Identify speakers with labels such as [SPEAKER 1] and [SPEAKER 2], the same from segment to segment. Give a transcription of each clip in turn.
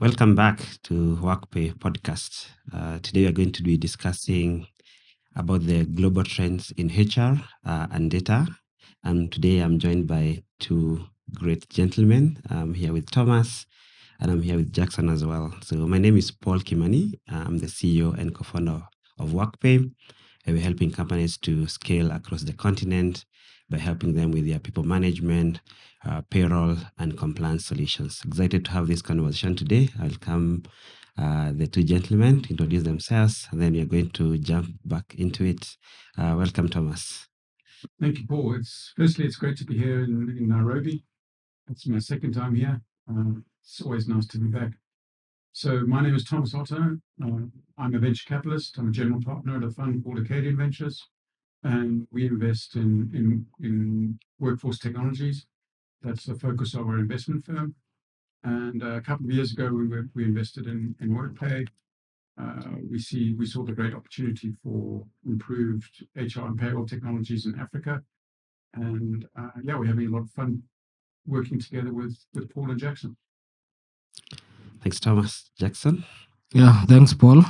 [SPEAKER 1] Welcome back to Workpay Podcast. Today we are going to be discussing about the global trends in HR and data. And today I'm joined by two great gentlemen. I'm here with Thomas and I'm here with Jackson as well. So my name is Paul Kimani. I'm the CEO and co-founder of Workpay. And we're helping companies to scale across the continent by helping them with their people management, payroll, and compliance solutions. Excited to have this conversation today. I'll come the two gentlemen to introduce themselves, and then we're going to jump back into it. Welcome, Thomas.
[SPEAKER 2] Thank you, Paul. It's great to be here in Nairobi. It's my second time here. It's always nice to be back. So my name is Thomas Otto. I'm a venture capitalist. I'm a general partner at a fund called Acadian Ventures, and we invest in workforce technologies. That's the focus of our investment firm. And a couple of years ago, we invested in Workpay. We saw the great opportunity for improved HR and payroll technologies in Africa. And we're having a lot of fun working together with Paul and Jackson.
[SPEAKER 1] Thanks, Thomas. Jackson?
[SPEAKER 3] Yeah, thanks, Paul.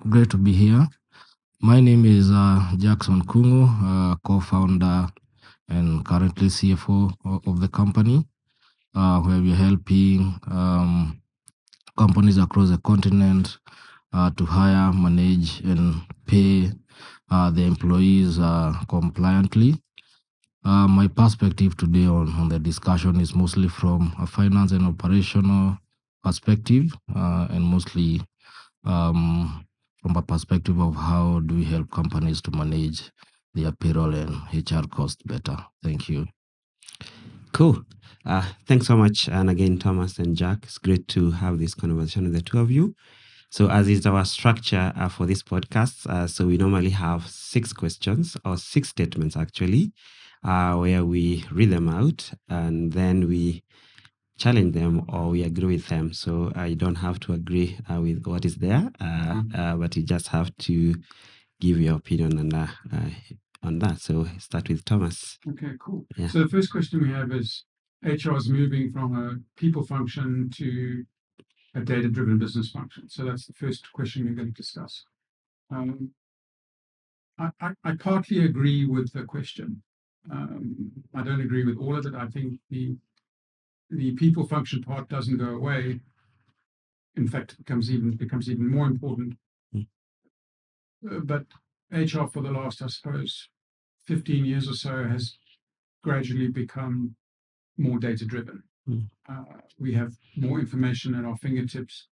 [SPEAKER 3] Great to be here. My name is Jackson Kungu, co-founder and currently CFO of the company, where we're helping companies across the continent to hire, manage, and pay the employees compliantly. My perspective today on the discussion is mostly from a finance and operational perspective, and mostly from a perspective of how do we help companies to manage their payroll and HR costs better. Thank you.
[SPEAKER 1] Cool. Thanks so much. And again, Thomas and Jack, it's great to have this conversation with the two of you. So as is our structure for this podcast, so we normally have 6 questions or 6 statements actually, where we read them out and then we challenge them or we agree with them. So you don't have to agree with what is there, but you just have to give your opinion on that. So start with Thomas.
[SPEAKER 2] Okay, cool.
[SPEAKER 1] Yeah.
[SPEAKER 2] So the first question we have is, HR is moving from a people function to a data-driven business function. So that's the first question we're going to discuss. I partly agree with the question. I don't agree with all of it. I think the people function part doesn't go away. In fact, it becomes even more important. But HR for the last, I suppose, 15 years or so has gradually become more data-driven. We have more information at our fingertips,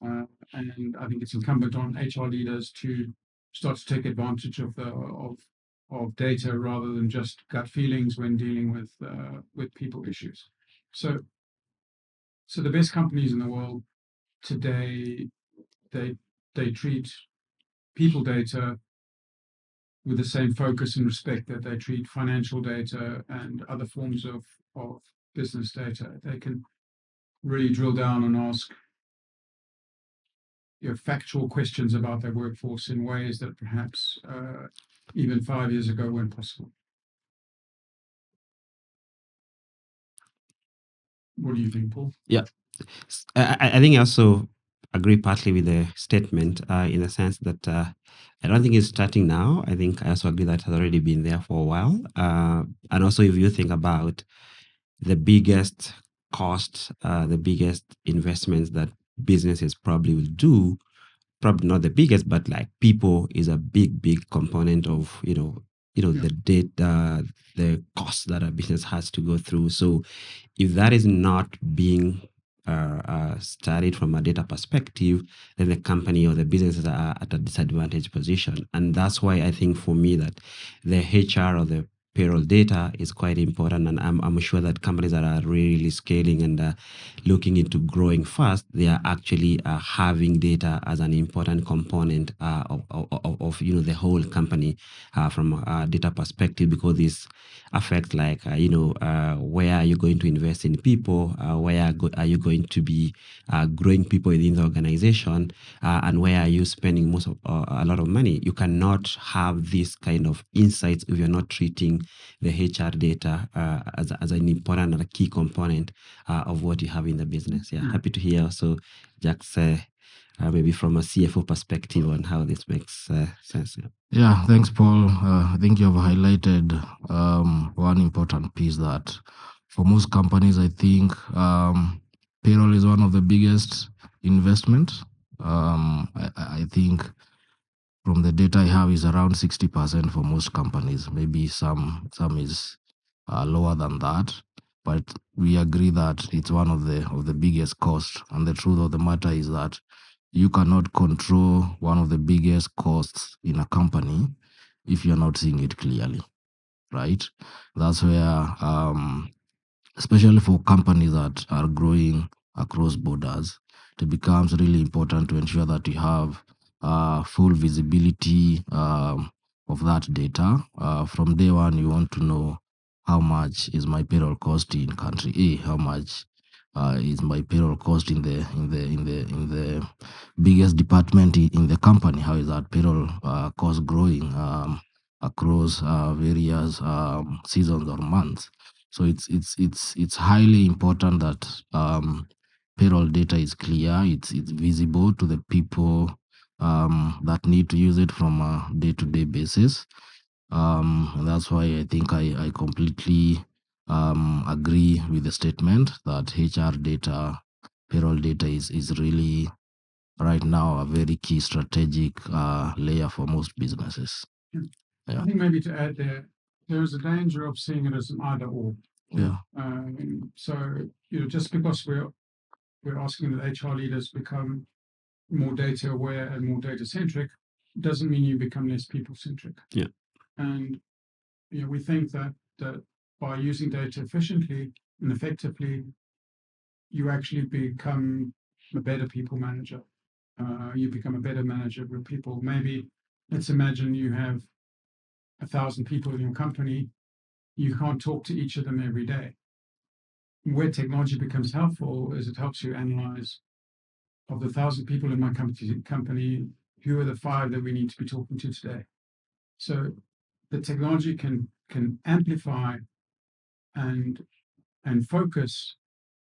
[SPEAKER 2] and I think it's incumbent on HR leaders to start to take advantage of data rather than just gut feelings when dealing with people issues. So the best companies in the world today, they treat people data with the same focus and respect that they treat financial data and other forms of business data. They can really drill down and ask factual questions about their workforce in ways that perhaps even 5 years ago weren't possible. What do you think, Paul?
[SPEAKER 1] Yeah, I think I also agree partly with the statement in the sense that I don't think it's starting now. I think I also agree that it has already been there for a while. And also, if you think about the biggest cost, the biggest investments that businesses probably will do, probably not the biggest, but like people is a big component of the data, the cost that a business has to go through. So if that is not being studied from a data perspective, then the company or the businesses are at a disadvantaged position. And that's why I think for me that the HR or the payroll data is quite important, and I'm sure that companies that are really scaling and looking into growing fast, they are actually having data as an important component of the whole company from a data perspective, because this affects like where are you going to invest in people, where are you going to be growing people within the organization, and where are you spending a lot of money. You cannot have this kind of insights if you're not treating using the HR data as an important and a key component of what you have in the business. Yeah, happy to hear also Jack's maybe from a CFO perspective on how this makes sense.
[SPEAKER 3] Yeah, thanks, Paul. I think you have highlighted one important piece that for most companies, I think payroll is one of the biggest investments. I think from the data I have is around 60% for most companies. Maybe some is lower than that, but we agree that it's one of the biggest costs. And the truth of the matter is that you cannot control one of the biggest costs in a company if you're not seeing it clearly, right? That's where especially for companies that are growing across borders, it becomes really important to ensure that you have full visibility of that data. From day one, you want to know how much is my payroll cost in country A, how much is my payroll cost in the biggest department in the company, how is that payroll cost growing across various seasons or months. So it's highly important that payroll data is clear. It's visible to the people that need to use it from a day-to-day basis. And that's why I think I completely agree with the statement that HR data, payroll data is really right now a very key strategic layer for most businesses.
[SPEAKER 2] I think maybe to add there is a danger of seeing it as an either or.
[SPEAKER 3] Yeah.
[SPEAKER 2] So just because we're asking that HR leaders become more data aware and more data centric, doesn't mean you become less people centric.
[SPEAKER 1] Yeah.
[SPEAKER 2] And we think that by using data efficiently and effectively, you actually become a better people manager. You become a better manager with people. Maybe let's imagine you have 1,000 people in your company. You can't talk to each of them every day. Where technology becomes helpful is it helps you analyze, of the 1,000 people in my company, who are the 5 that we need to be talking to today. So the technology can amplify and focus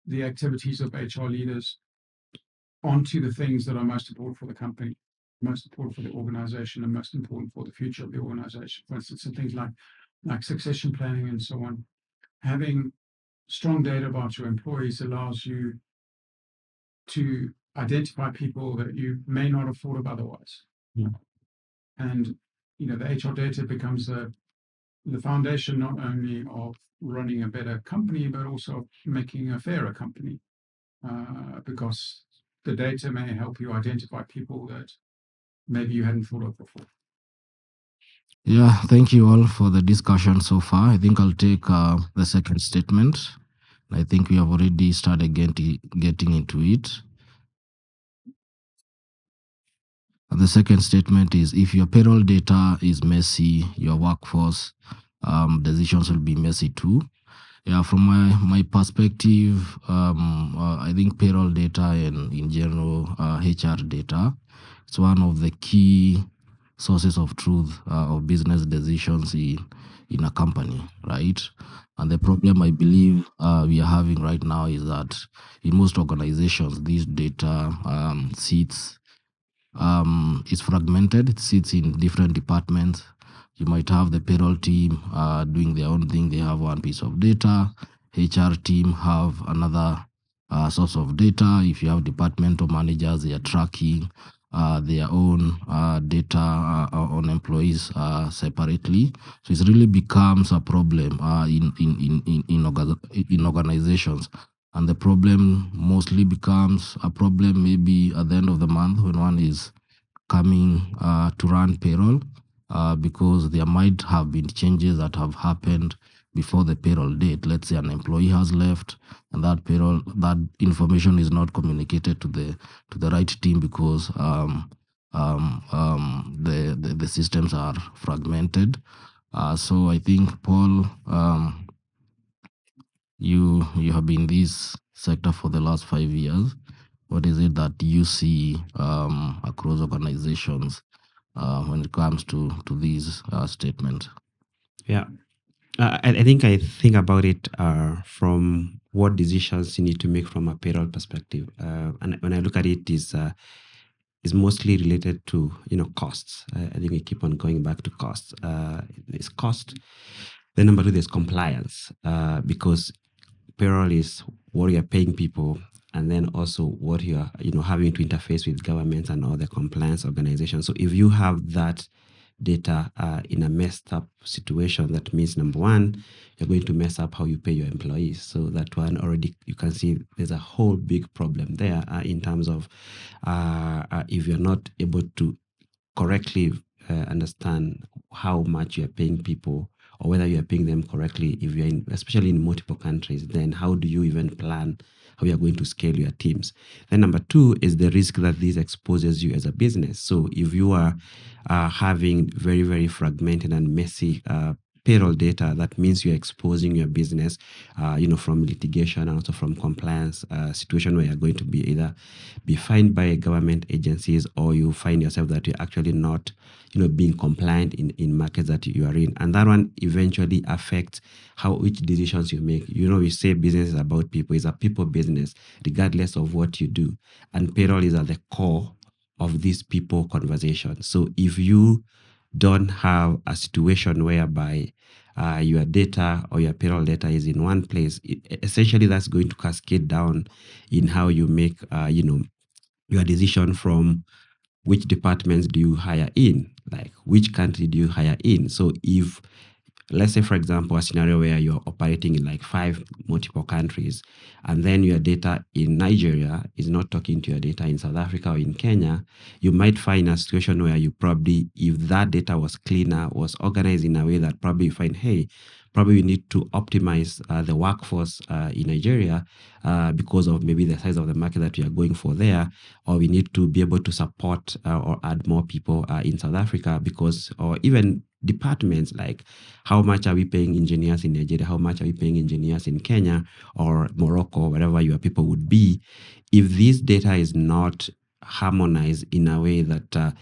[SPEAKER 2] the activities of HR leaders onto the things that are most important for the company, most important for the organization, and most important for the future of the organization. For instance, some things like succession planning and so on. Having strong data about your employees allows you to identify people that you may not have thought of otherwise.
[SPEAKER 1] Yeah.
[SPEAKER 2] And the HR data becomes the foundation not only of running a better company, but also making a fairer company, because the data may help you identify people that maybe you hadn't thought of before.
[SPEAKER 3] Yeah, thank you all for the discussion so far. I think I'll take the second statement. I think we have already started getting into it. And the second statement is if your payroll data is messy, your workforce decisions will be messy too. Yeah, from my perspective, I think payroll data and in general HR data, it's one of the key sources of truth of business decisions in a company, right? And the problem I believe we are having right now is that in most organizations, this data sits it's fragmented. It sits in different departments. You might have the payroll team doing their own thing. They have one piece of data. HR team have another source of data. If you have departmental managers, they are tracking their own data on employees separately. So it really becomes a problem in organizations. And the problem mostly becomes a problem maybe at the end of the month when one is coming to run payroll because there might have been changes that have happened before the payroll date. Let's say an employee has left and that information is not communicated to the right team because the systems are fragmented. So I think, Paul, you have been in this sector for the last 5 years. What is it that you see across organizations when it comes to these statements?
[SPEAKER 1] Yeah, I think I think about it from what decisions you need to make from a payroll perspective, and when I look at it, is mostly related to costs. I think we keep on going back to costs. There's cost. Then number two, there's compliance, because payroll is what you're paying people, and then also what you're having to interface with governments and other compliance organizations. So if you have that data in a messed up situation, that means number one, you're going to mess up how you pay your employees. So that one already, you can see there's a whole big problem there in terms of if you're not able to correctly understand how much you're paying people, or whether you're paying them correctly, if you're in, especially in multiple countries, then how do you even plan how you're going to scale your teams? Then number two is the risk that this exposes you as a business. So if you are having very, very fragmented and messy payroll data, that means you're exposing your business, from litigation and also from compliance situation where you're going to be either be fined by government agencies, or you find yourself that you're actually not, being compliant in markets that you are in. And that one eventually affects which decisions you make. We say business is about people. It's a people business, regardless of what you do. And payroll is at the core of this people conversation. So if you don't have a situation whereby your data or your payroll data is in one place, essentially that's going to cascade down in how you make, your decision from which departments do you hire in, like which country do you hire in. So if, let's say, for example, a scenario where you're operating in like 5 multiple countries, and then your data in Nigeria is not talking to your data in South Africa or in Kenya, you might find a situation where you probably, if that data was cleaner, was organized in a way that probably you find, hey, probably we need to optimize the workforce in Nigeria because of maybe the size of the market that we are going for there, or we need to be able to support or add more people in South Africa because, or even departments like how much are we paying engineers in Nigeria, how much are we paying engineers in Kenya or Morocco, wherever your people would be. If this data is not harmonized in a way that the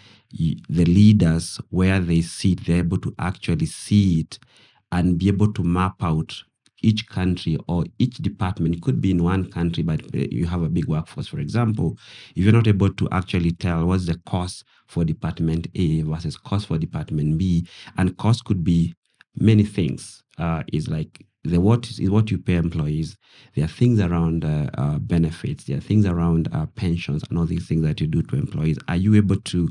[SPEAKER 1] leaders, where they sit, they're able to actually see it and be able to map out each country or each department. It could be in one country, but you have a big workforce, for example. If you're not able to actually tell what's the cost for department A versus cost for department B, and cost could be many things. Is like what you pay employees. There are things around benefits. There are things around pensions and all these things that you do to employees. Are you able to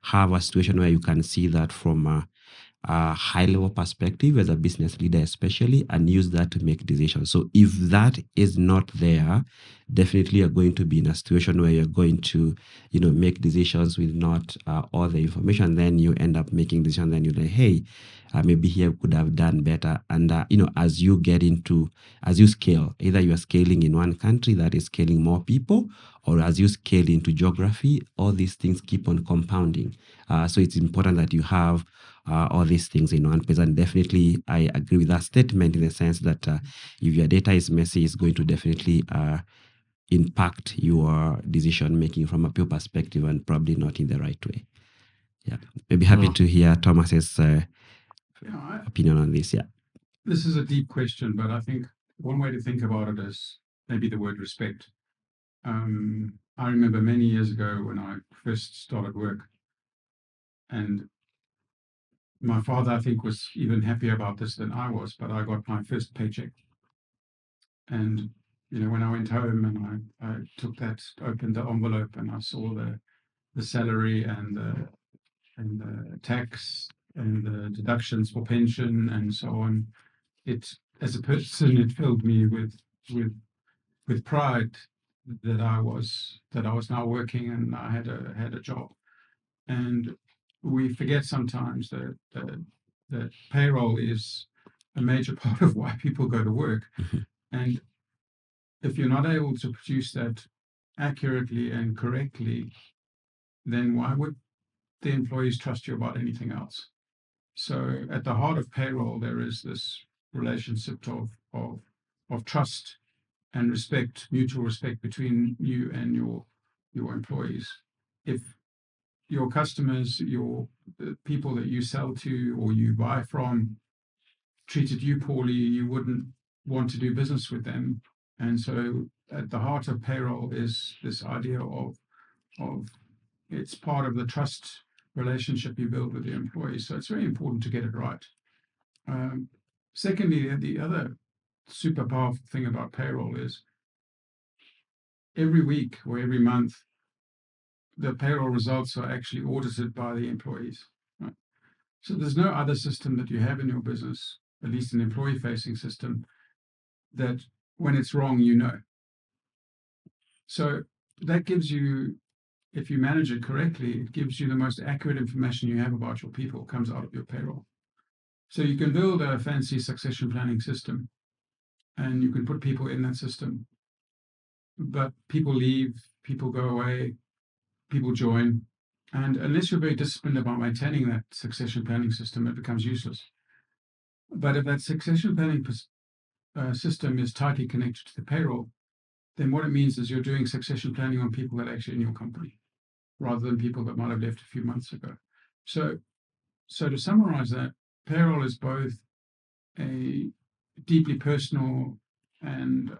[SPEAKER 1] have a situation where you can see that from a high level perspective as a business leader, especially, and use that to make decisions? So if that is not there, definitely you're going to be in a situation where you're going to, make decisions with not all the information. Then you end up making decisions. Then you're like, hey, maybe here we could have done better. And as you scale, either you are scaling in one country that is scaling more people, or as you scale into geography, all these things keep on compounding. So it's important that you have all these things in one place. And definitely, I agree with that statement in the sense that if your data is messy, it's going to definitely impact your decision making from a pure perspective, and probably not in the right way. Yeah, maybe happy to hear Thomas's opinion on this. Yeah,
[SPEAKER 2] this is a deep question, but I think one way to think about it is maybe the word respect. I remember many years ago when I first started work, and my father, I think, was even happier about this than I was, but I got my first paycheck. And, when I went home and I took that, opened the envelope, and I saw the salary and the tax and the deductions for pension and so on, as a person, it filled me with pride that I was now working and I had a job. And we forget sometimes that payroll is a major part of why people go to work. And if you're not able to produce that accurately and correctly, then why would the employees trust you about anything else? So at the heart of payroll, there is this relationship of trust and respect, mutual respect between you and your employees. If your customers, the people that you sell to or you buy from, treated you poorly, you wouldn't want to do business with them. And so at the heart of payroll is this idea of it's part of the trust relationship you build with your employees. So it's very important to get it right. Secondly, the other super powerful thing about payroll is every week or every month, the payroll results are actually audited by the employees. Right? So there's no other system that you have in your business, at least an employee-facing system, that when it's wrong, you know. So that gives you, if you manage it correctly, it gives you the most accurate information you have about your people comes out of your payroll. So you can build a fancy succession planning system and you can put people in that system, but people leave, people go away, people join. And unless you're very disciplined about maintaining that succession planning system, it becomes useless. But if that succession planning system is tightly connected to the payroll, then what it means is you're doing succession planning on people that are actually in your company, rather than people that might have left a few months ago. So to summarize that, payroll is both a deeply personal and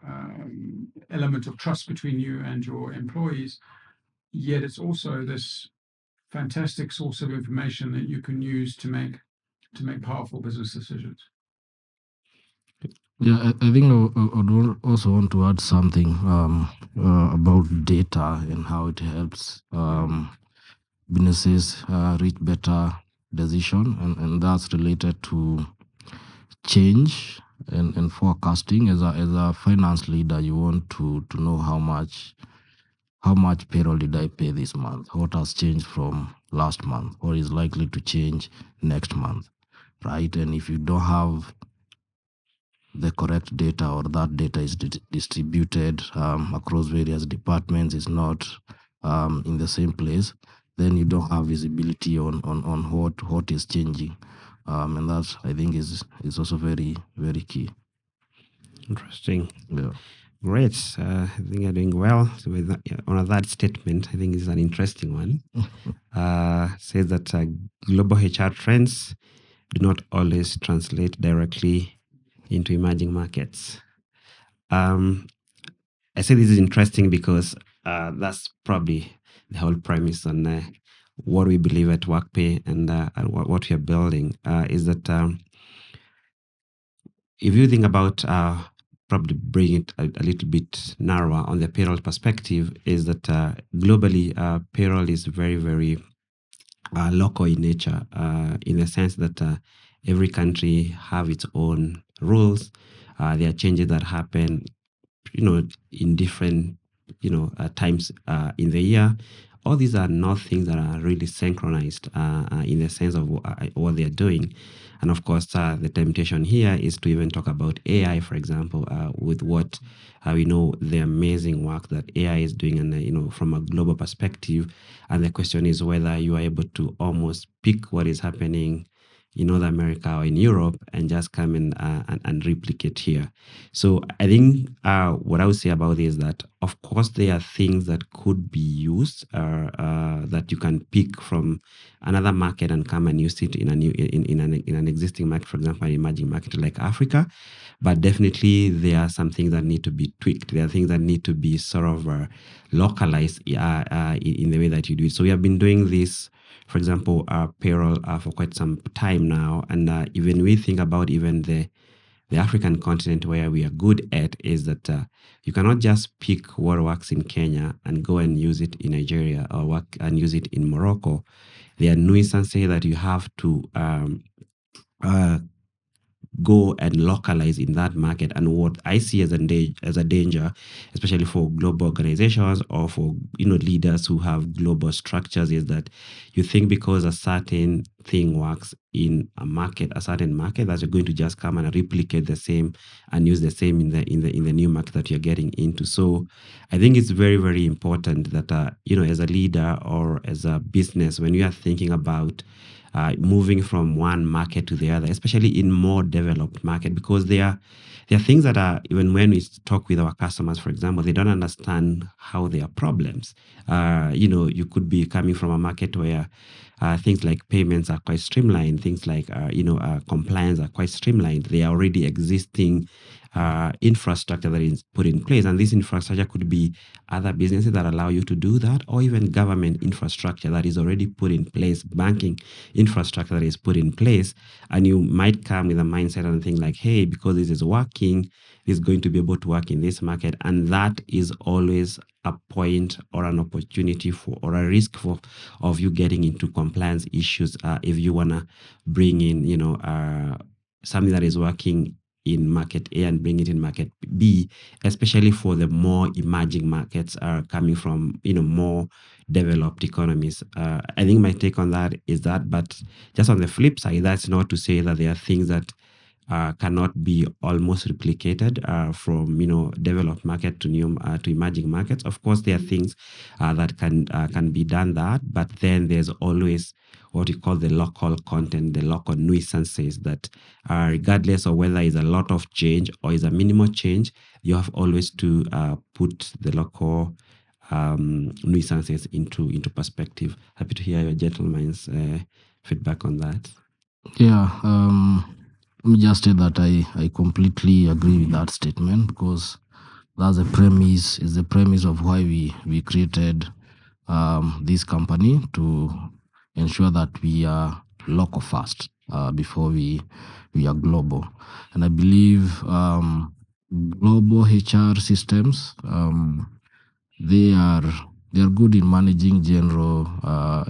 [SPEAKER 2] element of trust between you and your employees, yet it's also this fantastic source of information that you can use to make powerful business decisions.
[SPEAKER 3] Yeah, I think I would also want to add something about data and how it helps businesses reach better decision, and that's related to change and forecasting. As a finance leader, you want to know how much payroll did I pay this month, what has changed from last month, what is likely to change next month, right? And if you don't have the correct data, or that data is distributed across various departments, is not in the same place, then you don't have visibility on what is changing, and that, I think, is also very, very key.
[SPEAKER 1] Interesting.
[SPEAKER 3] Yeah.
[SPEAKER 1] Great. I think you're doing well. So with on that statement, I think it's an interesting one. Says that global HR trends do not always translate directly into emerging markets. I say this is interesting because that's probably the whole premise on what we believe at Workpay and what we are building is that if you think about probably bring it a little bit narrower on the payroll perspective, is that globally payroll is very, very local in nature, in the sense that every country have its own rules. There are changes that happen, in different, times in the year. All these are not things that are really synchronized in the sense of what they're doing. And of course, the temptation here is to even talk about AI, for example, with what we know the amazing work that AI is doing, and from a global perspective. And the question is whether you are able to almost pick what is happening in North America or in Europe and just come in and replicate here. So I think what I would say about this is that, of course, there are things that could be used that you can pick from another market and come and use it in an existing market, for example, an emerging market like Africa. But definitely there are some things that need to be tweaked. There are things that need to be sort of localized in the way that you do it. So we have been doing this, for example, payroll for quite some time now. And even we think about even the African continent, where we are good at is that you cannot just pick what works in Kenya and go and use it in Nigeria, or work and use it in Morocco. There are nuisances that you have to go and localize in that market. And what I see as a danger, especially for global organizations or for leaders who have global structures, is that you think because a certain thing works in a certain market, that you're going to just come and replicate the same and use the same in the new market that you're getting into. So I think it's very, very important that as a leader or as a business, when you are thinking about moving from one market to the other, especially in more developed market, because there are things that are, even when we talk with our customers, for example, they don't understand how there are problems. You could be coming from a market where things like payments are quite streamlined, things like compliance are quite streamlined. They are already existing infrastructure that is put in place, and this infrastructure could be other businesses that allow you to do that, or even government infrastructure that is already put in place, banking infrastructure that is put in place. And you might come with a mindset and think like, hey, because this is working, it's going to be able to work in this market. And that is always a point or an opportunity for, or a risk for, of you getting into compliance issues if you want to bring in something that is working in market A and bring it in market B, especially for the more emerging markets are coming from more developed economies. I think my take on that is that, but just on the flip side, that's not to say that there are things that cannot be almost replicated from developed market to new to emerging markets. Of course, there are things that can be done that, but then there's always what we call the local content, the local nuisances that, regardless of whether it's a lot of change or is a minimal change, you have always to put the local nuisances into perspective. Happy to hear your gentleman's feedback on that.
[SPEAKER 3] Yeah, let me just say that I completely agree with that statement, because that's the premise, is the premise of why we created this company, to ensure that we are local first before we are global. And I believe global HR systems, they are good in managing general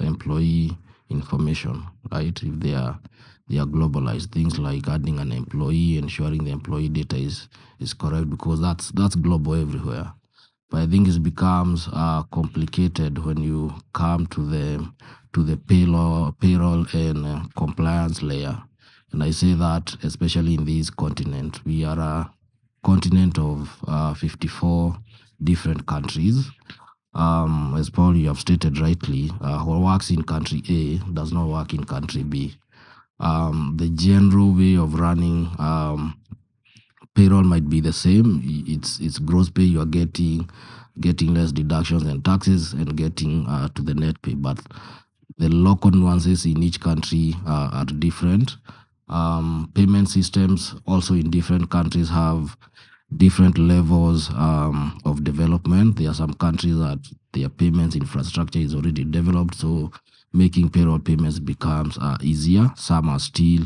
[SPEAKER 3] employee information, right? If they are globalized, things like adding an employee, ensuring the employee data is correct, because that's global everywhere. But I think it becomes complicated when you come to the payroll and compliance layer. And I say that especially in this continent, we are a continent of 54 different countries. As Paul, you have stated rightly, what works in country A does not work in country B. The general way of running payroll might be the same. It's gross pay. You are getting less deductions and taxes and getting to the net pay. But the local nuances in each country are different. Payment systems also in different countries have different levels of development. There are some countries that their payments infrastructure is already developed, so making payroll payments becomes easier. Some are still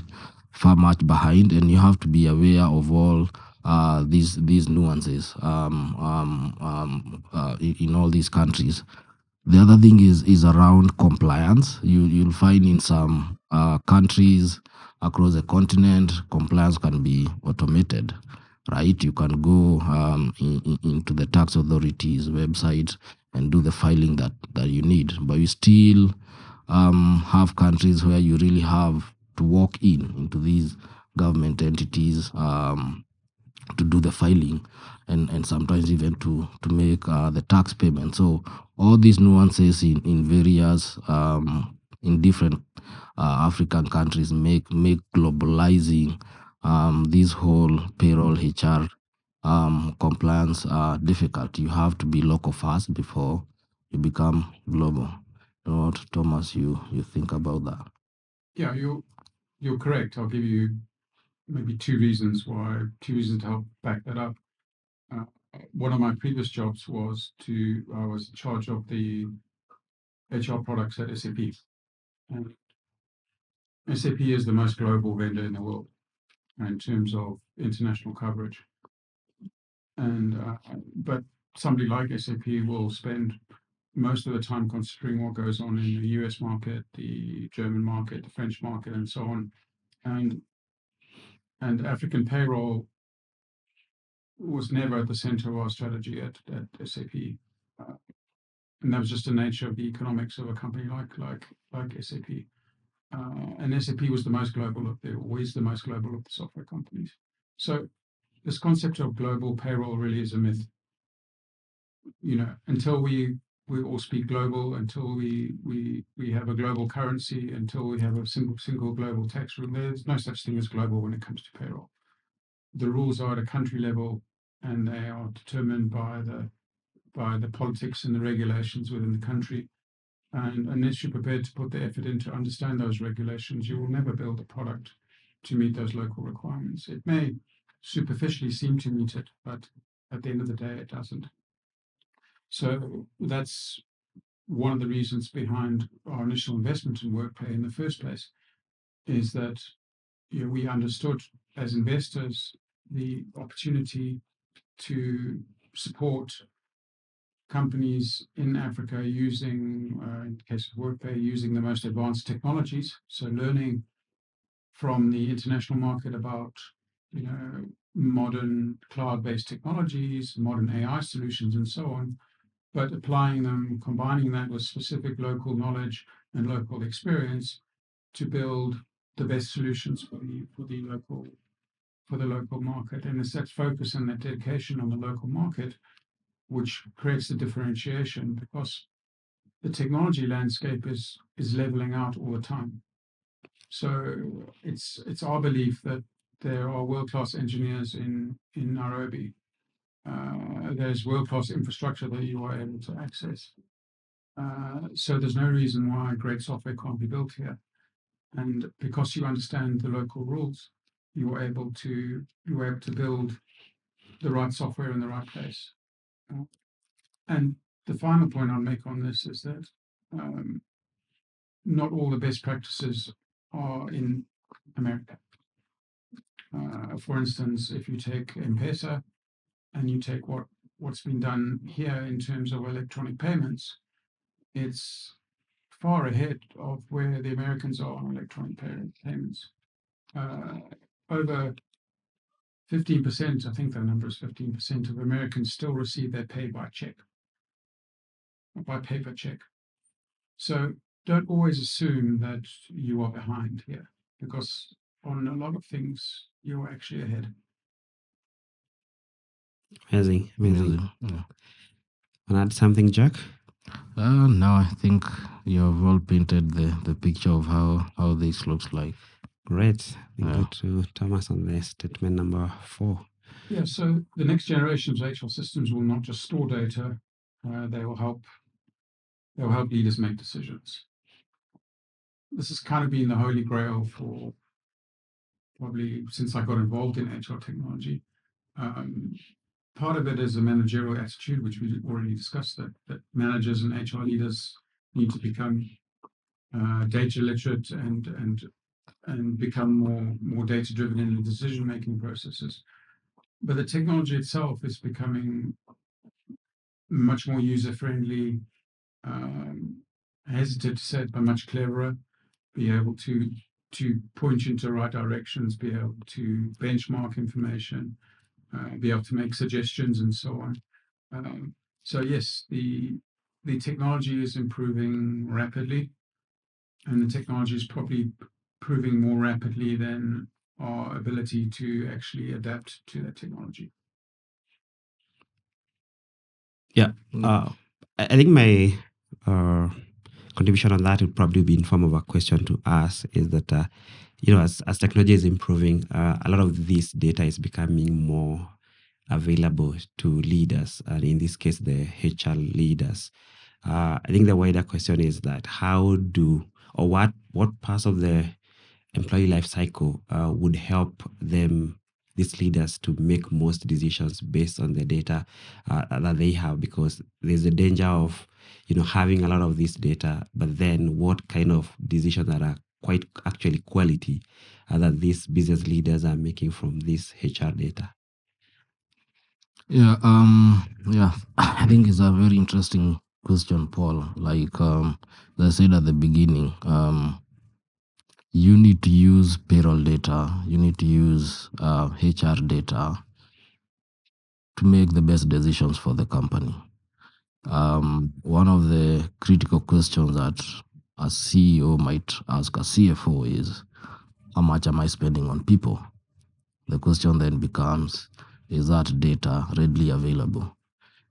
[SPEAKER 3] far much behind, and you have to be aware of all these nuances in all these countries. The other thing is around compliance. You'll find in some countries across the continent, compliance can be automated, right? You can go into the tax authorities website and do the filing that you need, but you still have countries where you really have to walk into these government entities to do the filing, and sometimes even to make the tax payment. So all these nuances in various in different African countries make globalizing this whole payroll HR compliance difficult. You have to be local first before you become global. You know what, Thomas, you think about that?
[SPEAKER 2] Yeah, you're correct. I'll give you maybe two reasons to help back that up. One of my previous jobs I was in charge of the HR products at SAP. And SAP is the most global vendor in the world in terms of international coverage. And but somebody like SAP will spend most of the time considering what goes on in the US market, the German market, the French market, and so on. And African payroll was never at the center of our strategy at SAP. Uh, and that was just the nature of the economics of a company like SAP. And SAP was the most global they're always the most global of the software companies. So this concept of global payroll really is a myth. Until we we all speak global, until we have a global currency, until we have a single global tax rule. There's no such thing as global when it comes to payroll. The rules are at a country level, and they are determined by the politics and the regulations within the country. And unless you're prepared to put the effort in to understand those regulations, you will never build a product to meet those local requirements. It may superficially seem to meet it, but at the end of the day, it doesn't. So that's one of the reasons behind our initial investment in Workpay in the first place, is that we understood as investors the opportunity to support companies in Africa using, in the case of Workpay, using the most advanced technologies. So learning from the international market about, modern cloud-based technologies, modern AI solutions, and so on, but applying them, combining that with specific local knowledge and local experience to build the best solutions for the local market. And it's that focus and that dedication on the local market which creates the differentiation, because the technology landscape is leveling out all the time. So it's our belief that there are world-class engineers in Nairobi. There's world-class infrastructure that you are able to access. So there's no reason why great software can't be built here. And because you understand the local rules, you are able to build the right software in the right place. And the final point I'll make on this is that not all the best practices are in America. For instance, if you take M-Pesa and you take what's been done here in terms of electronic payments, it's far ahead of where the Americans are on electronic payments. Over 15%, I think the number is 15% of Americans still receive their pay by check, by paper check. So don't always assume that you are behind here, because on a lot of things, you're actually ahead.
[SPEAKER 1] Amazing.
[SPEAKER 3] Yeah.
[SPEAKER 1] Want to add something, Jack?
[SPEAKER 3] No, I think you have well painted the picture of how this looks like.
[SPEAKER 1] Great. We go to Thomas on the statement number 4.
[SPEAKER 2] Yeah, so the next generations of HR systems will not just store data, they will help leaders make decisions. This has kind of been the holy grail for probably since I got involved in HR technology. Part of it is a managerial attitude, which we already discussed, that managers and HR leaders need to become data literate and become more data driven in the decision making processes. But the technology itself is becoming much more user friendly, hesitant to say it, but much cleverer, be able to point you into the right directions, be able to benchmark information, be able to make suggestions, and so on. So yes, the technology is improving rapidly, and the technology is probably improving more rapidly than our ability to actually adapt to that technology.
[SPEAKER 1] Yeah. I think my contribution on that would probably be in form of a question to us, is that, as technology is improving, a lot of this data is becoming more available to leaders, and in this case, the HR leaders. I think the wider question is that what parts of the employee life cycle would help these leaders to make most decisions based on the data that they have, because there's a danger of having a lot of this data, but then what kind of decisions that are quite actually quality that these business leaders are making from this HR data.
[SPEAKER 3] Yeah, I think it's a very interesting question, Paul. Like as I said at the beginning, you need to use payroll data, you need to use HR data to make the best decisions for the company. One of the critical questions that a CEO might ask a CFO is, how much am I spending on people? The question then becomes, is that data readily available?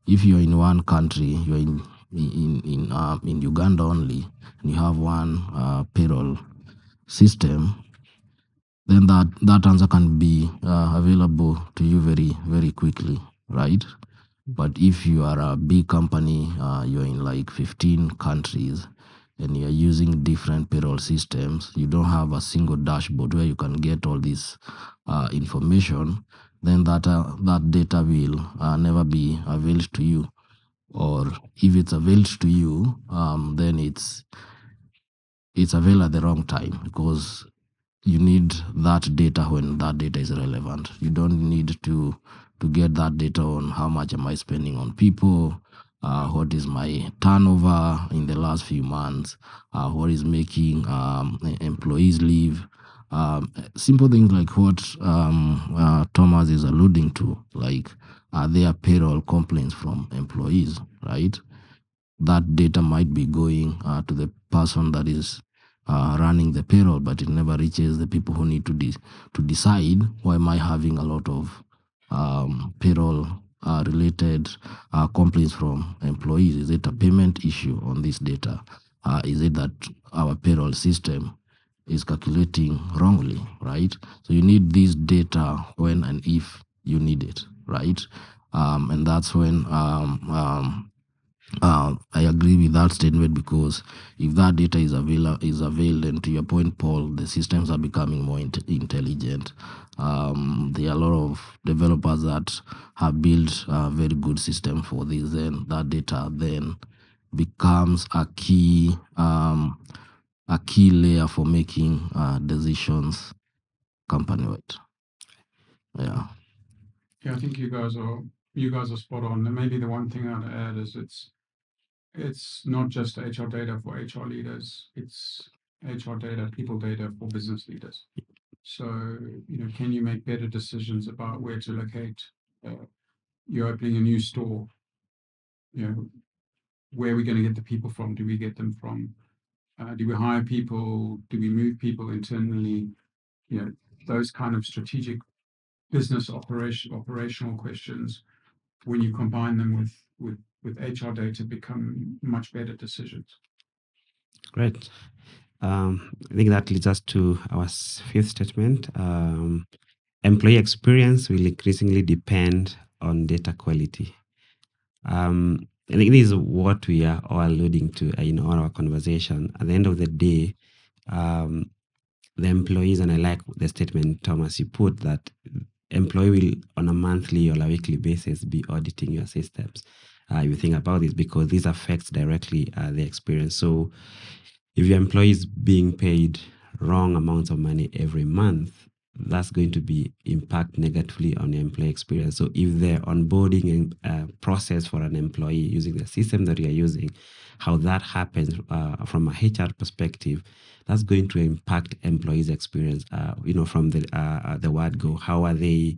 [SPEAKER 3] If you're in one country, you're in in Uganda only, and you have one payroll system, then that answer can be available to you very quickly, right? But if you are a big company, you're in like 15 countries, and you're using different payroll systems, you don't have a single dashboard where you can get all this information, then that data will never be availed to you. Or if it's availed to you, then it's available at the wrong time, because you need that data when that data is relevant. You don't need to get that data on how much am I spending on people, what is my turnover in the last few months, what is making employees leave. Simple things like what Thomas is alluding to, like are there payroll complaints from employees, right? That data might be going to the person that is running the payroll, but it never reaches the people who need to decide, why am I having a lot of payroll related complaints from employees? Is it a payment issue on this data? Is it that our payroll system is calculating wrongly, right? So you need this data when and if you need it, right? And that's when I agree with that statement, because if that data is availed, and to your point, Paul, the systems are becoming more intelligent. There are a lot of developers that have built a very good system for this. Then that data then becomes a key layer for making decisions company-wide. Yeah.
[SPEAKER 2] Yeah, I think you guys are spot on. And maybe the one thing I'd add is it's not just HR data for HR leaders, it's HR data, people data for business leaders. So, can you make better decisions about where to locate? You're opening a new store, where are we going to get the people from? Do we get them from, do we hire people? Do we move people internally? Those kind of strategic business operational questions, when you combine them with HR data, become much better decisions.
[SPEAKER 1] Great. I think that leads us to our fifth statement. Employee experience will increasingly depend on data quality. I think this is what we are all alluding to in all our conversation. At the end of the day, the employees, and I like the statement, Thomas, you put that employee will on a monthly or a weekly basis be auditing your systems. You think about this, because this affects directly the experience. So if your employee is being paid wrong amounts of money every month, that's going to be impact negatively on the employee experience. So if the onboarding process for an employee using the system that you're using, how that happens from a HR perspective, that's going to impact employees' experience. From the word go, how are they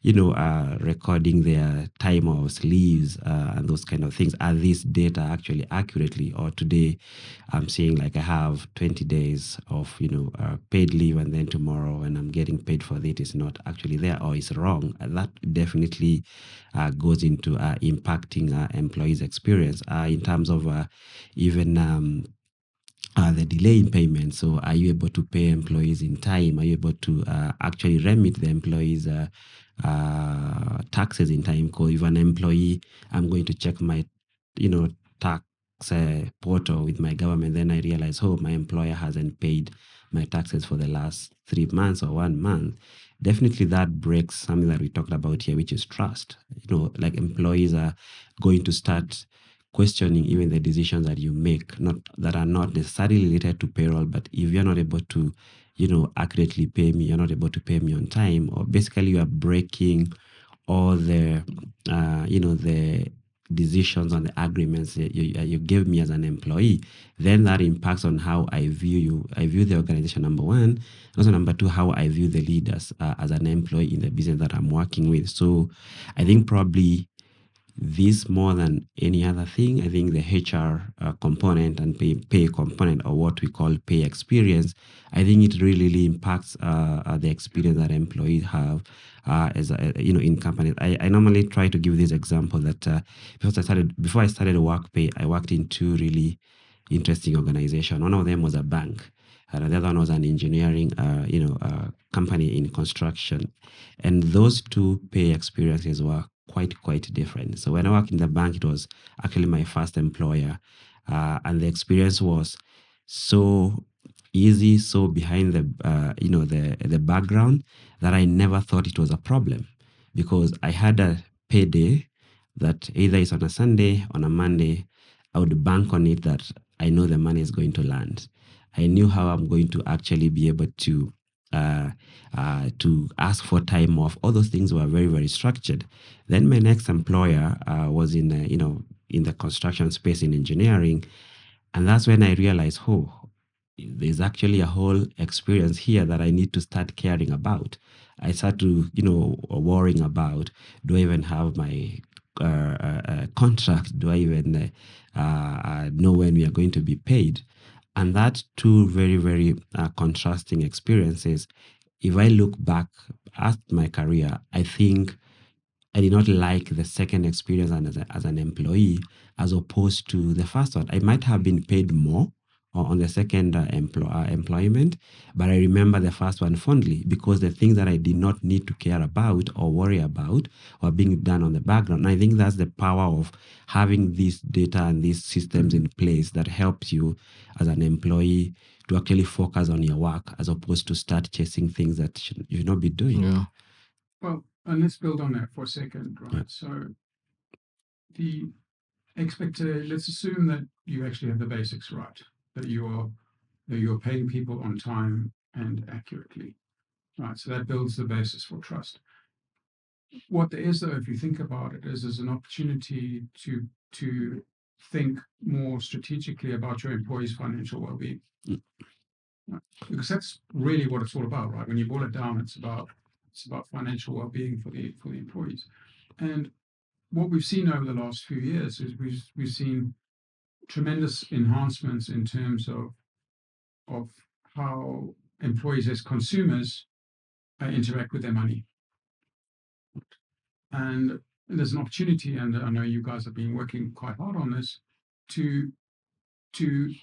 [SPEAKER 1] recording their time of leaves and those kind of things. Are these data actually accurately? Or today I'm seeing like I have 20 days of, paid leave, and then tomorrow when I'm getting paid for it, it's not actually there or it's wrong. That definitely goes into impacting employees' experience in terms of even the delay in payment. So are you able to pay employees in time? Are you able to actually remit the employees taxes in time? Because if an employee, I'm going to check my, tax portal with my government, then I realize, oh, my employer hasn't paid my taxes for the last 3 months or 1 month. Definitely that breaks something that we talked about here, which is trust. Like employees are going to start questioning even the decisions that you make, not that are not necessarily related to payroll. But if you're not able to, accurately pay me, you're not able to pay me on time, or basically you are breaking all the, the decisions on the agreements that you gave me as an employee, then that impacts on how I view you. I view the organization, number one. Also, number two, how I view the leaders as an employee in the business that I'm working with. So I think probably this more than any other thing. I think the HR component and pay component, or what we call pay experience, I think it really impacts the experience that employees have as in companies. I normally try to give this example that before I started Workpay, I worked in two really interesting organizations. One of them was a bank, and the other one was an engineering company in construction, and those two pay experiences were quite different. So when I worked in the bank, it was actually my first employer, and the experience was so easy, so behind the background, that I never thought it was a problem, because I had a payday that either is on a Sunday, on a Monday. I would bank on it that I know the money is going to land. I knew how I'm going to actually be able to ask for time off. All those things were very structured. Then my next employer was in the construction space, in engineering, and that's when I realized, oh, there's actually a whole experience here that I need to start caring about. I start to worrying about, do I even have my contract? Do I even know when we are going to be paid? And that two very contrasting experiences. If I look back at my career, I think I did not like the second experience as an employee, as opposed to the first one. I might have been paid more on the second employment, but I remember the first one fondly, because the things that I did not need to care about or worry about were being done on the background. And I think that's the power of having this data and these systems in place that helps you as an employee to actually focus on your work, as opposed to start chasing things that you should not be doing.
[SPEAKER 3] Yeah.
[SPEAKER 2] Well, and let's build on that for a second, right?
[SPEAKER 1] Yeah.
[SPEAKER 2] So the let's assume that you actually have the basics right, that you're paying people on time and accurately, right? So that builds the basis for trust. What there is, though, if you think about it, is an opportunity to think more strategically about your employees' financial well-being. Right? Because that's really what it's all about, right? When you boil it down, it's about financial well-being for the employees. And what we've seen over the last few years is we've seen tremendous enhancements in terms of how employees as consumers interact with their money. And there's an opportunity, and I know you guys have been working quite hard on this, to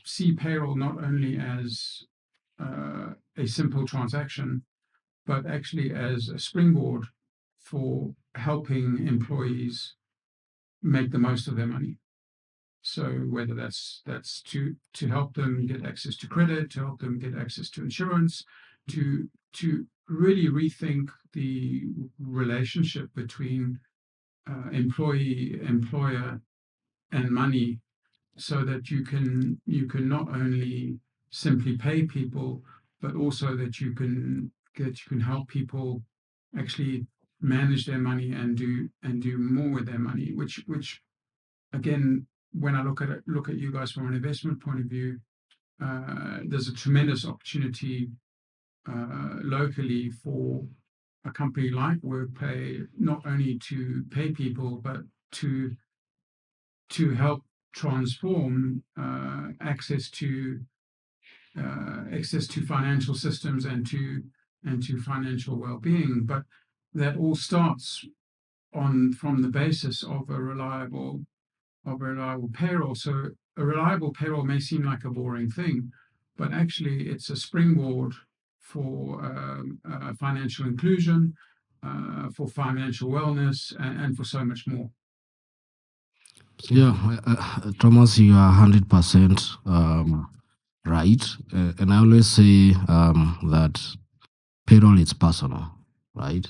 [SPEAKER 2] see payroll not only as a simple transaction, but actually as a springboard for helping employees make the most of their money. So whether that's to help them get access to credit, to help them get access to insurance, to really rethink the relationship between employee, employer, and money, so that you can not only simply pay people, but also that you can help people actually manage their money and do more with their money. Which again, when I look at you guys from an investment point of view, there's a tremendous opportunity locally for a company like Workpay, not only to pay people, but to help transform access to financial systems and to financial well-being. But that all starts from the basis of a reliable payroll. So a reliable payroll may seem like a boring thing, but actually it's a springboard for financial inclusion, for financial wellness, and for so much more.
[SPEAKER 3] Yeah, Thomas, you are 100% right. And I always say that payroll is personal, right?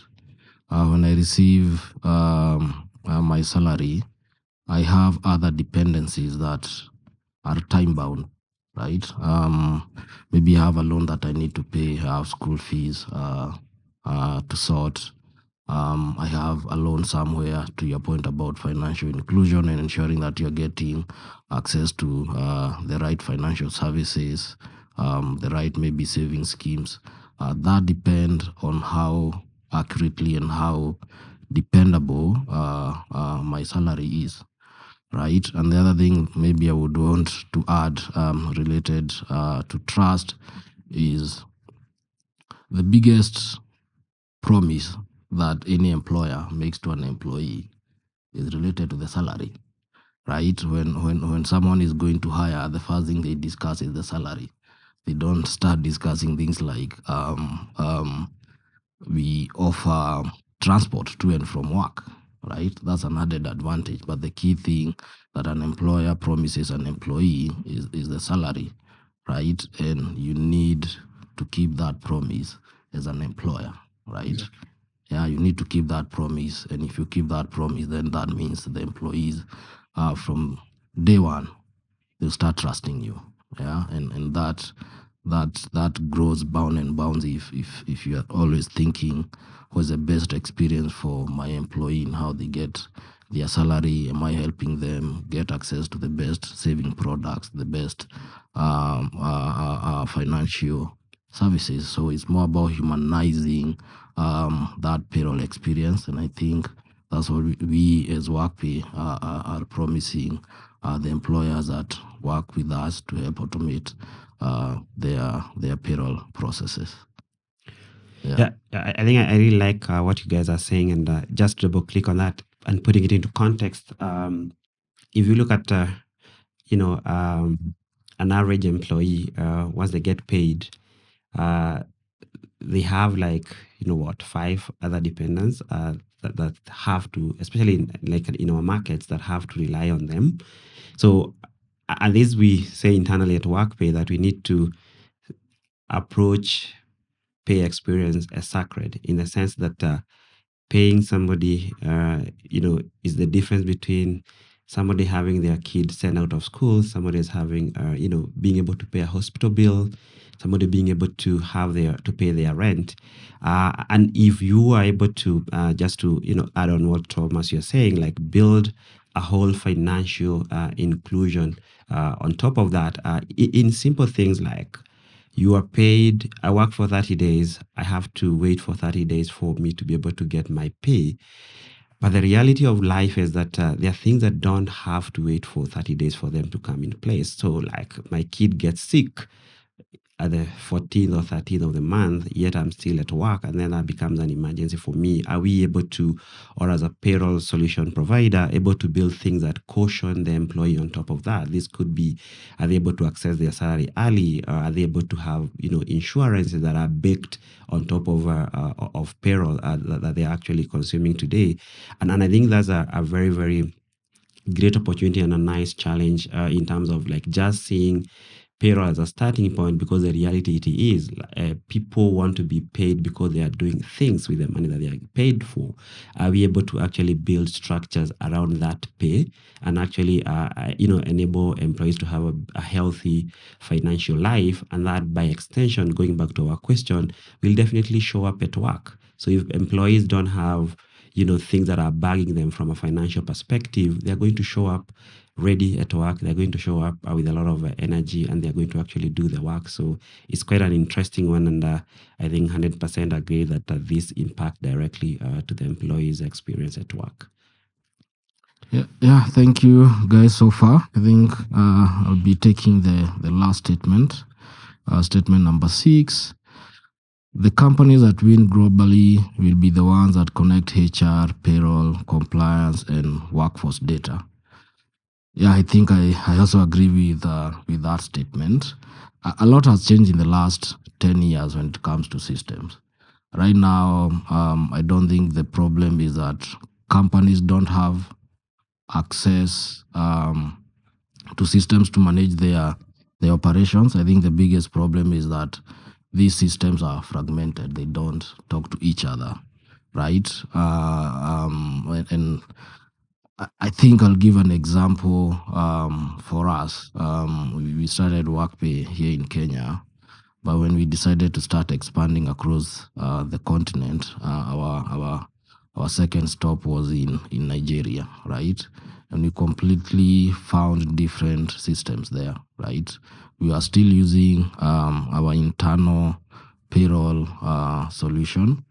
[SPEAKER 3] When I receive my salary, I have other dependencies that are time bound, right? Maybe I have a loan that I need to pay, I have school fees to sort. I have a loan somewhere, to your point about financial inclusion and ensuring that you're getting access to the right financial services, the right maybe saving schemes. That depend on how accurately and how dependable my salary is, right? And the other thing maybe I would want to add related to trust is the biggest promise that any employer makes to an employee is related to the salary, right? When someone is going to hire, the first thing they discuss is the salary. They don't start discussing things like we offer transport to and from work, right? That's an added advantage. But the key thing that an employer promises an employee is the salary, right? And you need to keep that promise as an employer, right?
[SPEAKER 2] Exactly.
[SPEAKER 3] Yeah, you need to keep that promise. And if you keep that promise, then that means the employees from day one, they'll start trusting you. Yeah, and that grows bound and bounds if you are always thinking what's the best experience for my employee and how they get their salary. Am I helping them get access to the best saving products, the best financial services? So it's more about humanizing that payroll experience, and I think that's what we as Workpay are promising the employers that work with us to help automate their payroll processes.
[SPEAKER 1] Yeah, I think I really like what you guys are saying, and just double click on that and putting it into context. If you look at, an average employee, once they get paid, they have five other dependents that have to, especially in our markets, that have to rely on them. So at least we say internally at Workpay that we need to approach pay experience as sacred, in the sense that paying somebody, is the difference between somebody having their kid sent out of school, somebody is having, being able to pay a hospital bill, somebody being able to to pay their rent. And if you are able to, just to, add on what Thomas you're saying, like build a whole financial inclusion on top of that, in simple things like, you are paid, I work for 30 days, I have to wait for 30 days for me to be able to get my pay. But the reality of life is that there are things that don't have to wait for 30 days for them to come in place. So, like, my kid gets sick at the 14th or 13th of the month, yet I'm still at work, and then that becomes an emergency for me. Are we able to, or as a payroll solution provider, able to build things that caution the employee on top of that? This could be, are they able to access their salary early? Are they able to have, insurances that are baked on top of payroll that they're actually consuming today? And I think that's a very, very great opportunity and a nice challenge in terms of like just seeing payroll as a starting point, because the reality it is people want to be paid because they are doing things with the money that they are paid for. Are we able to actually build structures around that pay and actually enable employees to have a healthy financial life? And that, by extension, going back to our question, will definitely show up at work. So if employees don't have things that are bugging them from a financial perspective, they're going to show up ready at work. They're going to show up with a lot of energy, and they're going to actually do the work. So it's quite an interesting one, and I think 100% agree that this impact directly to the employees' experience at work.
[SPEAKER 3] Yeah, thank you guys so far. I think I'll be taking the last statement, statement number 6. The companies that win globally will be the ones that connect HR, payroll, compliance, and workforce data. Yeah, I think I also agree with that statement. A lot has changed in the last 10 years when it comes to systems. Right now, I don't think the problem is that companies don't have access to systems to manage their operations. I think the biggest problem is that these systems are fragmented. They don't talk to each other, right? And I think I'll give an example for us. We started Workpay here in Kenya, but when we decided to start expanding across the continent, our second stop was in Nigeria, right? And we completely found different systems there, right? We are still using our internal payroll solution,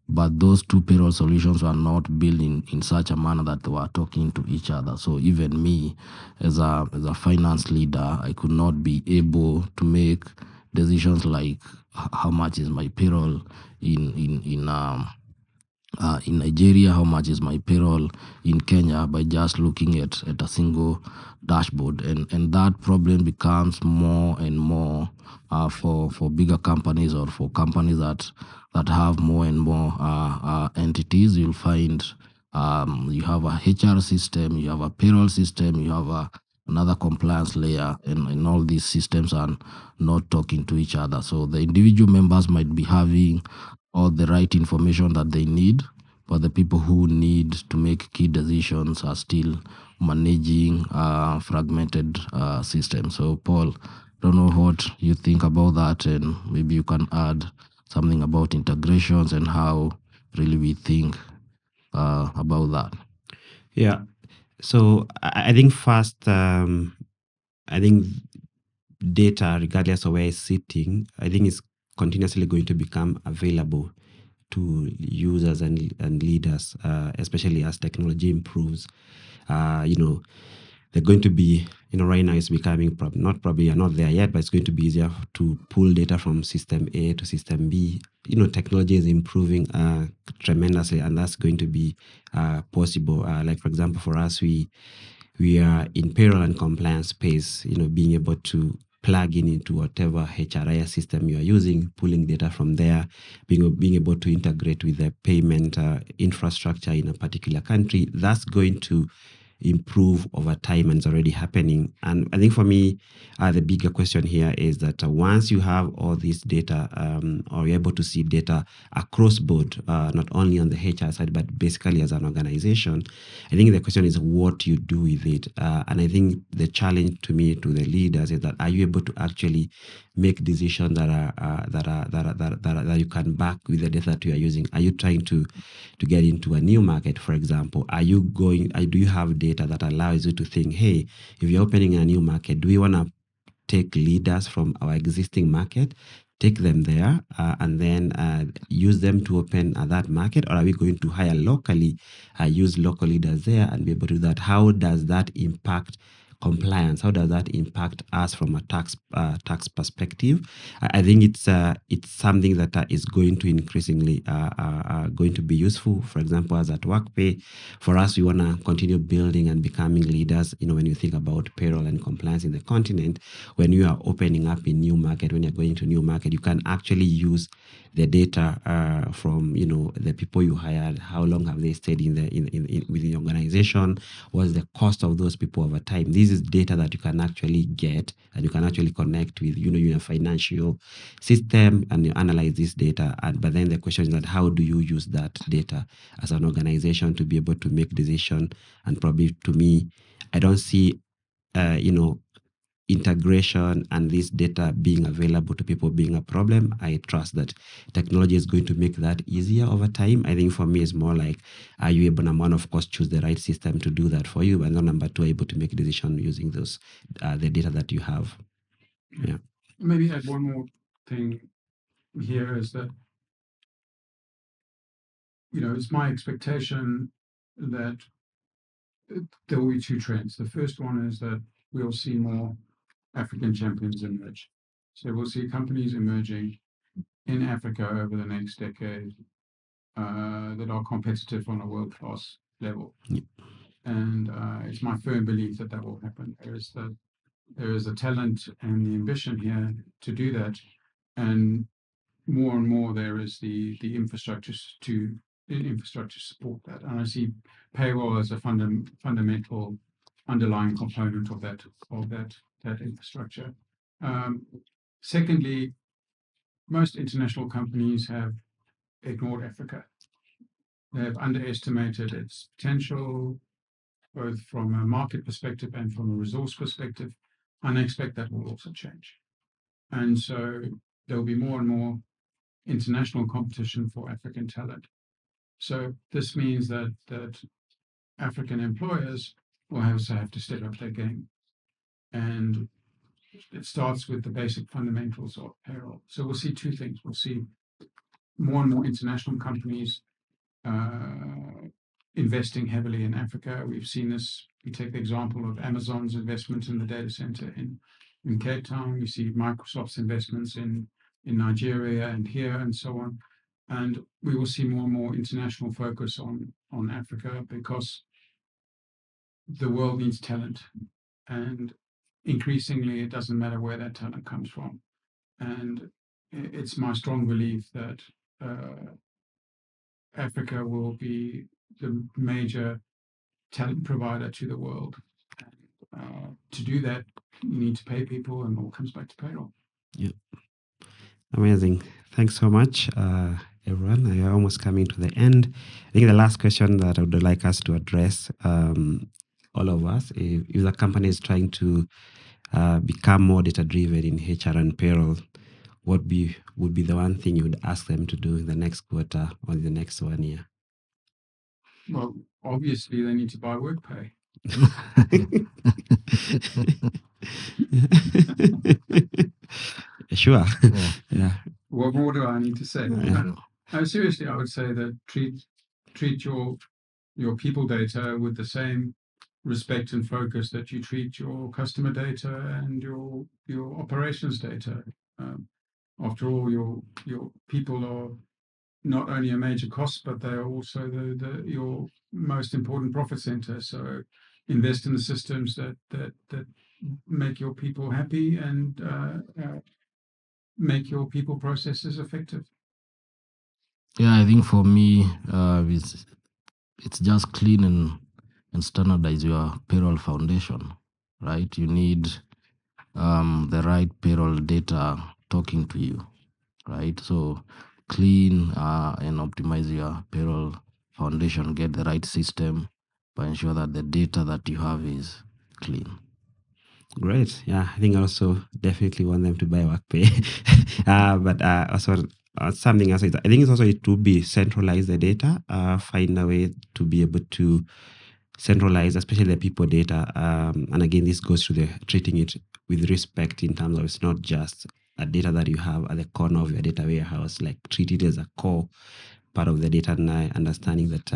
[SPEAKER 3] but those two payroll solutions were not built in such a manner that they were talking to each other. So even me, as a finance leader, I could not be able to make decisions like how much is my payroll in Nigeria, how much is my payroll in Kenya, by just looking at a single dashboard. And that problem becomes more and more for bigger companies, or for companies that have more and more entities. You'll find you have a HR system, you have a payroll system, you have another compliance layer, and all these systems are not talking to each other. So the individual members might be having all the right information that they need, but the people who need to make key decisions are still managing fragmented systems. So, Paul, don't know what you think about that, and maybe you can add something about integrations and how really we think about that.
[SPEAKER 1] Yeah. So I think first, I think data, regardless of where it's sitting, I think is continuously going to become available to users and leaders, especially as technology improves. You know, they're going to be, right now it's becoming not probably you're not there yet, but it's going to be easier to pull data from system A to system B. Technology is improving tremendously, and that's going to be possible. Like, for example, for us, we are in payroll and compliance space, being able to plug into whatever HRIS system you are using, pulling data from there, being able to integrate with the payment infrastructure in a particular country. That's going to improve over time, and it's already happening. And I think for me, the bigger question here is that once you have all this data, or you're able to see data across board, not only on the HR side, but basically as an organization, I think the question is what you do with it. And I think the challenge to me, to the leaders, is that are you able to actually make decisions that you can back with the data that you are using? Are you trying to get into a new market, for example? Do you have data that allows you to think, hey, if you're opening a new market, do we want to take leaders from our existing market, take them there, and then use them to open that market? Or are we going to hire locally, use local leaders there and be able to do that? How does that impact compliance? How does that impact us from a tax perspective? I think it's something that is going to increasingly going to be useful. For example, as at Workpay, for us, we want to continue building and becoming leaders. When you think about payroll and compliance in the continent, when you are opening up a new market, when you're going to a new market, you can actually use the data from the people you hired. How long have they stayed within the organization? What's the cost of those people over time? This is data that you can actually get, and you can actually connect with your financial system, and you analyze this data. But then the question is that how do you use that data as an organization to be able to make decision? And probably, to me, I don't see integration and this data being available to people being a problem. I trust that technology is going to make that easier over time. I think for me, it's more like, are you able, number one, of course, choose the right system to do that for you, and then number two, able to make a decision using those the data that you have. Yeah.
[SPEAKER 2] Maybe add one more thing here, is that it's my expectation that there will be two trends. The first one is that we'll see more African champions emerge. So we'll see companies emerging in Africa over the next decade that are competitive on a world-class level.
[SPEAKER 1] Yep.
[SPEAKER 2] And it's my firm belief that that will happen. There is the talent and the ambition here to do that, and more there is the infrastructure to support that. And I see payroll as a fundamental underlying component of that infrastructure. Secondly, most international companies have ignored Africa. They have underestimated its potential, both from a market perspective and from a resource perspective. And I expect that will also change. And so there will be more and more international competition for African talent. So this means that African employers will also have to step up their game. And it starts with the basic fundamentals of payroll. So we'll see two things. We'll see more and more international companies investing heavily in Africa. We've seen this. We take the example of Amazon's investment in the data center in Cape Town. We see Microsoft's investments in Nigeria and here and so on. And we will see more and more international focus on Africa because the world needs talent. And increasingly, it doesn't matter where that talent comes from. And it's my strong belief that Africa will be the major talent provider to the world. To do that, you need to pay people, and all comes back to payroll.
[SPEAKER 1] Yeah. Amazing. Thanks so much, everyone. I are almost coming to the end. I think the last question that I would like us to address, all of us, if the company is trying to become more data-driven in HR and payroll, what would be the one thing you would ask them to do in the next quarter or the next 1 year?
[SPEAKER 2] Well, obviously, they need to buy Workpay.
[SPEAKER 1] Sure. Yeah.
[SPEAKER 2] What more do I need to say?
[SPEAKER 1] Yeah.
[SPEAKER 2] Seriously, I would say that treat your people data with the same respect and focus that you treat your customer data and your operations data. After all, your people are not only a major cost, but they are also your most important profit center. So invest in the systems that make your people happy and make your people processes effective.
[SPEAKER 3] Yeah, I think for me, it's just clean and standardize your payroll foundation, right? You need the right payroll data talking to you, right? So clean and optimize your payroll foundation, get the right system, but ensure that the data that you have is clean.
[SPEAKER 1] Great. Yeah, I think I also definitely want them to buy Workpay. But also something else, I think it's also to be centralize the data, find a way to be able to centralize, especially the people data. And again, this goes to the treating it with respect in terms of it's not just a data that you have at the corner of your data warehouse, like treat it as a core part of the data, and understanding that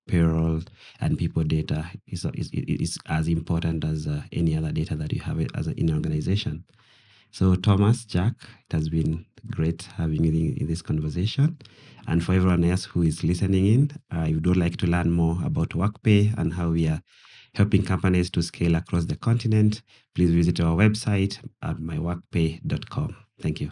[SPEAKER 1] payroll and people data is as important as any other data that you have in an organization. So Thomas, Jack, it has been great having you in this conversation. And for everyone else who is listening in, if you would like to learn more about Workpay and how we are helping companies to scale across the continent, please visit our website at myworkpay.com. Thank you.